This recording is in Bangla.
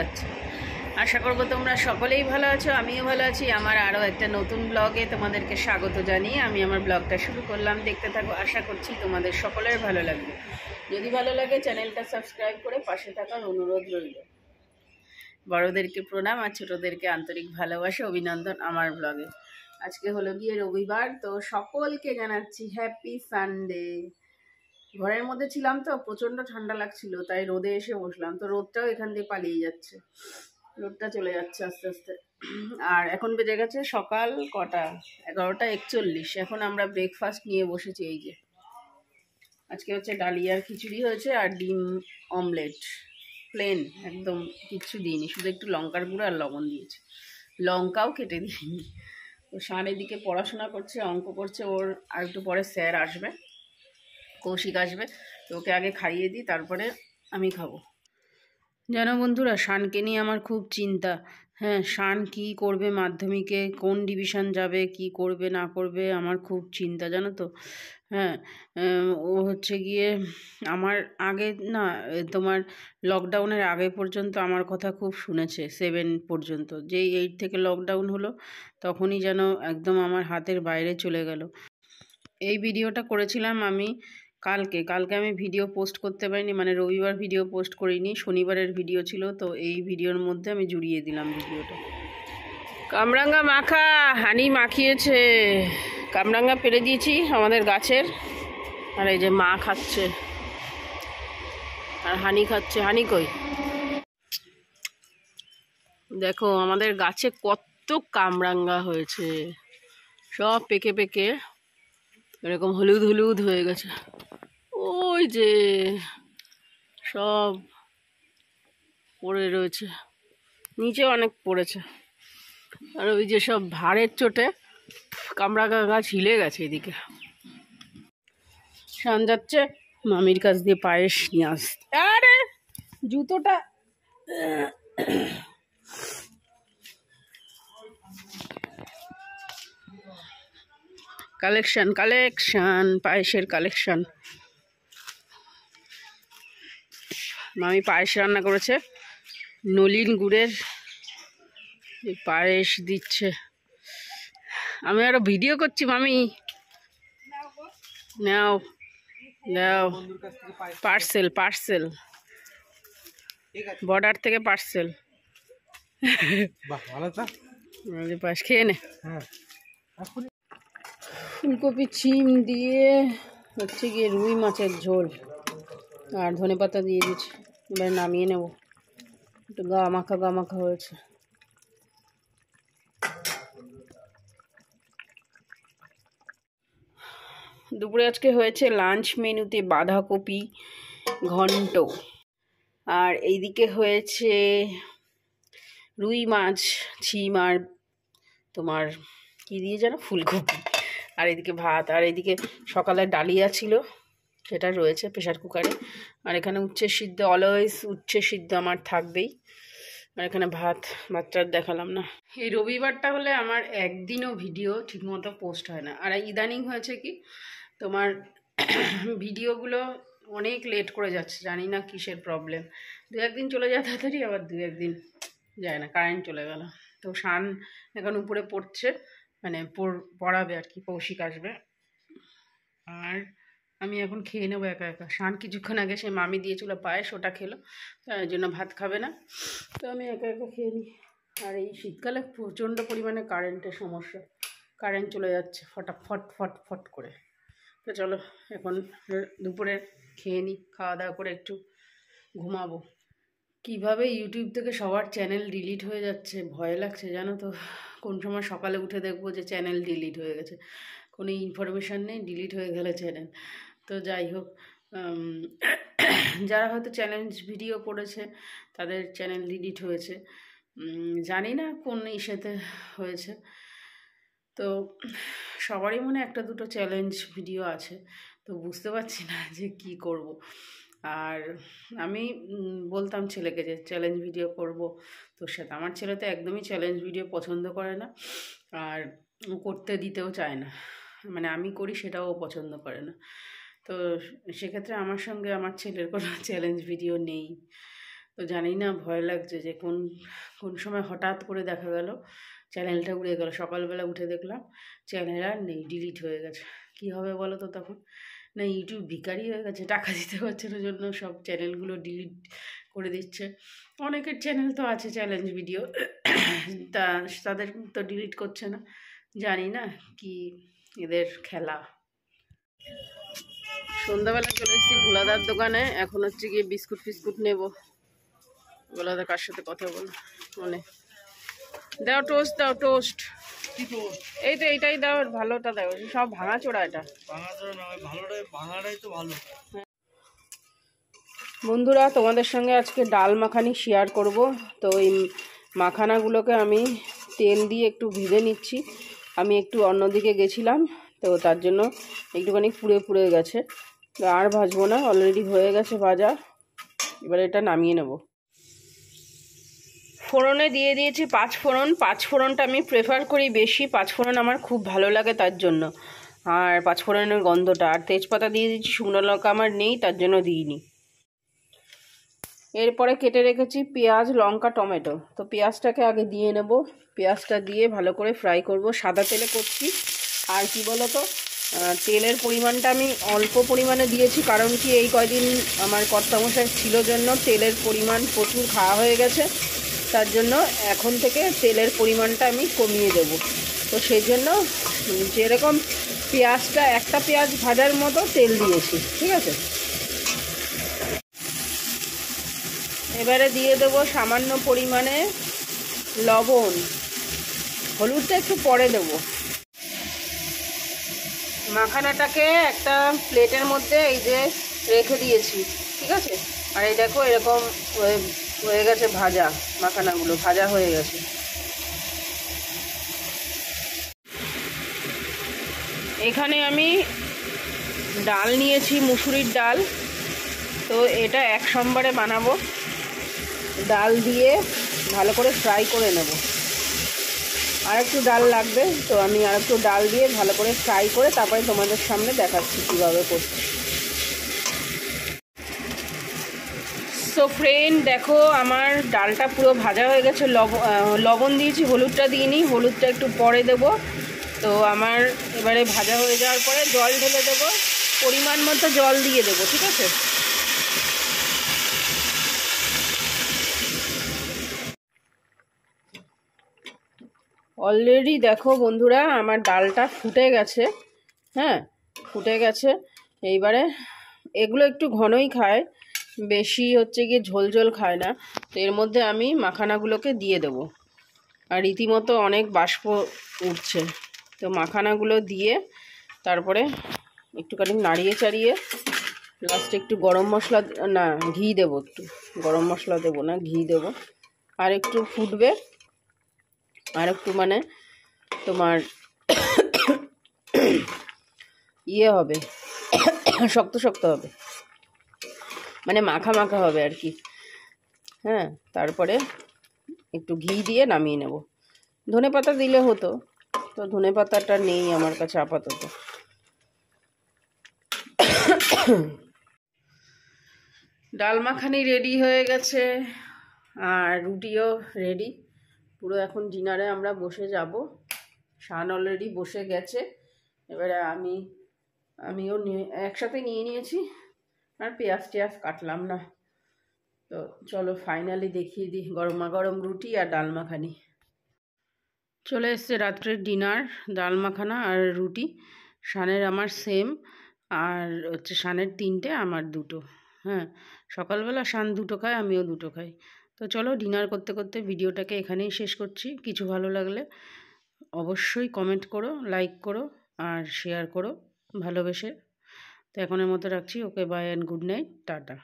যাচ্ছে। আশা করব তোমরা সকলেই ভালো আছো, আমিও ভালো আছি। আমার আরও একটা নতুন ব্লগে তোমাদেরকে স্বাগত জানিয়ে আমি আমার ব্লগটা শুরু করলাম। দেখতে থাকো, আশা করছি তোমাদের সকলের ভালো লাগবে। যদি ভালো লাগে চ্যানেলটা সাবস্ক্রাইব করে পাশে থাকার অনুরোধ রইল। বড়োদেরকে প্রণাম আর ছোটোদেরকে আন্তরিক ভালোবাসা, অভিনন্দন আমার ব্লগে। আজকে হলো গিয়ে রবিবার, তো সকলকে জানাচ্ছি হ্যাপি সানডে। ঘরের মধ্যে ছিলাম তো প্রচণ্ড ঠান্ডা লাগছিল, তাই রোদে এসে বসলাম। তো রোদটাও এখান দিয়ে পালিয়ে যাচ্ছে, রোদটা চলে যাচ্ছে আস্তে আস্তে। আর এখন বেজে গেছে সকাল কটা, 11:41। এখন আমরা ব্রেকফাস্ট নিয়ে বসেছি। এই যে আজকে হচ্ছে ডালিয়ার খিচুড়ি হয়েছে আর ডিম অমলেট, প্লেন, একদম কিচ্ছু দিইনি, শুধু একটু লঙ্কার গুঁড়ো আর লবণ দিয়েছি, লঙ্কাও কেটে দিইনি। তো শান এদিকে পড়াশোনা করছে, অঙ্ক করছে। ওর আর একটু পরে স্যার আসবে, কৌশিক আসবে, তো ওকে আগে খাইয়ে দিই, তারপরে আমি খাবো। জানো বন্ধুরা, শানকে নিয়ে আমার খুব চিন্তা। হ্যাঁ, শান কি করবে মাধ্যমিকে, কোন ডিভিশন যাবে, কি করবে না করবে, আমার খুব চিন্তা জানো তো। হ্যাঁ, ও হচ্ছে গিয়ে আমার আগে না, তোমার লকডাউনের আগে পর্যন্ত আমার কথা খুব শুনেছে, 7 পর্যন্ত। যেই 8 থেকে লকডাউন হলো তখনই যেন একদম আমার হাতের বাইরে চলে গেল। এই ভিডিওটা করেছিলাম আমি কালকে আমি ভিডিও পোস্ট করতে পারিনি, মানে রবিবার ভিডিও পোস্ট করিনি, শনিবারের ভিডিও ছিল। তো এই ভিডিওর মধ্যে আমি জুড়িয়ে দিলাম ভিডিওটা। কামরাঙ্গা মাখা, হানি মাখিয়েছে, কামরাঙ্গা পেরে দিয়েছি আমাদের গাছের। আর এই যে মা খাচ্ছে আর হানি খাচ্ছে। হানি কই, দেখো আমাদের গাছে কত কামরাঙ্গা হয়েছে, সব পেকে পেকে এরকম হলুদ হলুদ হয়ে গেছে। ওই যে সব পড়ে রয়েছে, নিচে অনেক পড়েছে। আর ওই যে সব ভাড়ের চোটে কামরাঙ্গা গাছ হিলে গেছে। এদিকে শান যাচ্ছে মামির কাছ দিয়ে পায়েস নিয়ে আসতে। আরে জুতোটা, কালেকশন কালেকশন, পায়েসের কালেকশন। মামি পায়েস রান্না করেছে, নলিন গুড়ের পায়েস দিচ্ছে। আমি আরো ভিডিও করছি। মামি নাও নাও, পার্সেল পার্সেল, বর্ডার থেকে পার্সেল। পায়েস খেয়ে নে। ফুলকপি ছিম দিয়ে হচ্ছে গিয়ে রুই মাছের ঝোল আর ধনেপাতা দিয়ে দিচ্ছি। এবার নামিয়ে নেব। একটু গা মাখা হয়েছে। দুপুরে আজকে হয়েছে লাঞ্চ মেনুতে বাঁধাকপি ঘন্ট, আর এইদিকে হয়েছে রুই মাছ, ছিম আর তোমার কি দিয়ে যেন ফুলকপি, আর এদিকে ভাত। আর এদিকে সকালে ডালিয়া ছিল, সেটা রয়েছে প্রেশার কুকারে। আর এখানে উচ্ছে সিদ্ধ, অলওয়েজ উচ্ছে সিদ্ধ আমার থাকবেই। আর এখানে ভাত, বাচ্চার দেখালাম না। এই রবিবারটা হলে আমার একদিনও ভিডিও ঠিকমতো পোস্ট হয় না। আর ইদানিং হয়েছে কি, তোমার ভিডিওগুলো অনেক লেট করে যাচ্ছে, জানি না কিসের প্রবলেম। 2-1 দিন চলে যায় তাড়াতাড়ি, আবার 2-1 দিন যায় না, কারেন্ট চলে গেল। তো শান এখন উপরে পড়ছে, মানে পড়াবে আর কি, কৌশিক আসবে। আর আমি এখন খেয়ে নেবো একা একা। শান কিছুক্ষণ আগে সে মামি দিয়েছিল পায়েস, ওটা খেলো, তার জন্য ভাত খাবে না। তো আমি একা একা খেয়ে নিই। আর এই শীতকালে প্রচণ্ড পরিমাণে কারেন্টের সমস্যা, কারেন্ট চলে যাচ্ছে ফট করে। তো চলো এখন দুপুরে খেয়ে নিই, খাওয়া দাওয়া করে একটু ঘুমাবো। কিভাবে ইউটিউব থেকে সবার চ্যানেল ডিলিট হয়ে যাচ্ছে ভয় লাগছে জানো তো। কোন সময় সকালে উঠে দেখবো যে চ্যানেল ডিলিট হয়ে গেছে, কোনো ইনফরমেশান নেই, ডিলিট হয়ে গেলে চ্যানেল। তো যাই হোক, যারা হয়তো চ্যালেঞ্জ ভিডিও করেছে তাদের চ্যানেল ডিলিট হয়েছে, জানি না কোন ইস্যুতে হয়েছে। তো সবারই মনে একটা দুটো চ্যালেঞ্জ ভিডিও আছে, তো বুঝতে পারছি না যে কি করব। আর আমি বলতাম ছেলেকে যে চ্যালেঞ্জ ভিডিও করব তোর সাথে। আমার ছেলে তো একদমই চ্যালেঞ্জ ভিডিও পছন্দ করে না, আর করতে দিতেও চায় না, মানে আমি করি সেটাও পছন্দ করে না। তো সেক্ষেত্রে আমার সঙ্গে আমার ছেলের কোনো চ্যালেঞ্জ ভিডিও নেই। তো জানি না, ভয় লাগছে যে কোন কোন সময় হঠাৎ করে দেখা গেল চ্যানেলটা উড়ে গেল। সকালবেলা উঠে দেখলাম চ্যানেল আর নেই, ডিলিট হয়ে গেছে। কি হবে বলো তো তখন? না ইউটিউব ভিখারি হয়ে গেছে, টাকা দিতে পারছে না জন্য সব চ্যানেলগুলো ডিলিট করে দিচ্ছে। অনেকের চ্যানেল তো আছে চ্যালেঞ্জ ভিডিও, তাদের তো ডিলিট করছে না। জানি না কি এদের খেলা। সন্ধ্যাবেলা চলে এসেছি ভোলাদার দোকানে। এখন হচ্ছে গিয়ে বিস্কুট ফিস্কুট নেব। ভোলাদা কার সাথে কথা বল মনে দাও, টোস্ট দাও, টোস্ট। এই তো এইটাই দাও, ভালোটা দাও, সব ভাঙা চোড়া। এটা বন্ধুরা, তোমাদের সঙ্গে আজকে ডাল মাখানি শেয়ার করব। তো এই মাখানাগুলোকে আমি তেল দিয়ে একটু ভেজে নিচ্ছি। আমি একটু অন্যদিকে গেছিলাম, তো তার জন্য একটুখানি পুড়ে পুড়ে গেছে। তো আর ভাজবো না, অলরেডি হয়ে গেছে ভাজা। এবার এটা নামিয়ে নেব। ফোড়নে দিয়ে দিয়েছি 5 ফোড়ন। 5 ফোড়নটা আমি প্রেফার করি বেশি, 5 ফোড়ন আমার খুব ভালো লাগে তার জন্য। আর 5 ফোড়নের গন্ধটা। আর তেজপাতা দিয়ে দিচ্ছি, শুকনো লঙ্কা আমার নেই তার জন্য দিইনি। এরপরে কেটে রেখেছি পেঁয়াজ, লঙ্কা, টমেটো। তো পেঁয়াজটাকে আগে দিয়ে নেব। পেঁয়াজটা দিয়ে ভালো করে ফ্রাই করব, সাদা তেলে করছি। আর কি বলো তো, তেলের পরিমাণটা আমি অল্প পরিমাণে দিয়েছি, কারণ কি এই কয়দিন আমার কর্তামশাই ছিল জন্য তেলের পরিমাণ প্রচুর খাওয়া হয়ে গেছে। তার জন্য এখন থেকে তেলের পরিমাণটা আমি কমিয়ে দেব। তো সেই জন্য যেরকম পেঁয়াজটা, একটা পেঁয়াজ ভাজার মতো তেল দিয়েছি, ঠিক আছে। এবারে দিয়ে দেবো সামান্য পরিমাণে লবণ, হলুদটা একটু পরে দেবো। মাখানাটাকে একটা প্লেটের মধ্যে এই যে রেখে দিয়েছি, ঠিক আছে। আর এই দেখো এরকম হয়ে গেছে ভাজা, মাখানাগুলো ভাজা হয়ে গেছে। এখানে আমি ডাল নিয়েছি, মুসুরির ডাল। তো এটা 1 সম্বারে বানাবো। ডাল দিয়ে ভালো করে ফ্রাই করে নেব। আর একটু ডাল লাগবে, তো আমি আর একটু ডাল দিয়ে ভালো করে ফ্রাই করে তারপরে তোমাদের সামনে দেখাচ্ছি কীভাবে করছি। সো ফ্রেন্ড, দেখো আমার ডালটা পুরো ভাজা হয়ে গেছে। লবণ দিয়েছি, হলুদটা দিইনি, হলুদটা একটু পরে দেব। তো আমার এবারে ভাজা হয়ে যাওয়ার পরে জল ঢেলে দেবো, পরিমাণ মতো জল দিয়ে দেবো, ঠিক আছে। অলরেডি দেখো বন্ধুরা, আমার ডালটা ফুটে গেছে। হ্যাঁ, ফুটে গেছে। এইবারে এগুলো একটু ঘনই খায়, বেশি হচ্ছে গিয়ে ঝোল ঝোল খায় না। তো এর মধ্যে আমি মাখানাগুলোকে দিয়ে দেব। আর রীতিমতো অনেক বাষ্প উঠছে। তো মাখানাগুলো দিয়ে তারপরে একটুখানি নাড়িয়ে চাড়িয়ে লাস্টে একটু গরম মশলা, না ঘি দেবো, একটু গরম মশলা দেবো না, ঘি দেবো। আর একটু ফুটবে, আর একটু মানে তোমার ইয়ে হবে, শক্ত শক্ত হবে, মানে মাখা মাখা হবে আর কি। হ্যাঁ, তারপরে একটু ঘি দিয়ে নামিয়ে নেব। ধনেপাতা দিলে হতো, তো ধনেপাতাটা নেই আমার কাছে আপাতত। ডাল মাখানি রেডি হয়ে গেছে, আর রুটিও রেডি। পুরো এখন ডিনারে আমরা বসে যাব। শান অলরেডি বসে গেছে। এবারে আমিও একসাথে নিয়ে নিয়েছি। আর পেঁয়াজ টেয়াজ কাটলাম না। তো চলো ফাইনালি দেখিয়ে দিই গরমা গরম রুটি আর ডাল মাখানি। চলে এসছে রাত্রের ডিনার, ডাল মাখানা আর রুটি। শানের আমার সেম, আর হচ্ছে শানের 3টে, আমার 2টো। হ্যাঁ, সকালবেলা শান 2টো খায়, আমিও 2টো খাই। তো চলো ডিনার করতে করতে ভিডিওটাকে এখানেই শেষ করছি। কিছু ভালো লাগলে অবশ্যই কমেন্ট করো, লাইক করো আর শেয়ার করো ভালোবেসে। তো এখনের মতো রাখছি। Okay, bye and good night, tata.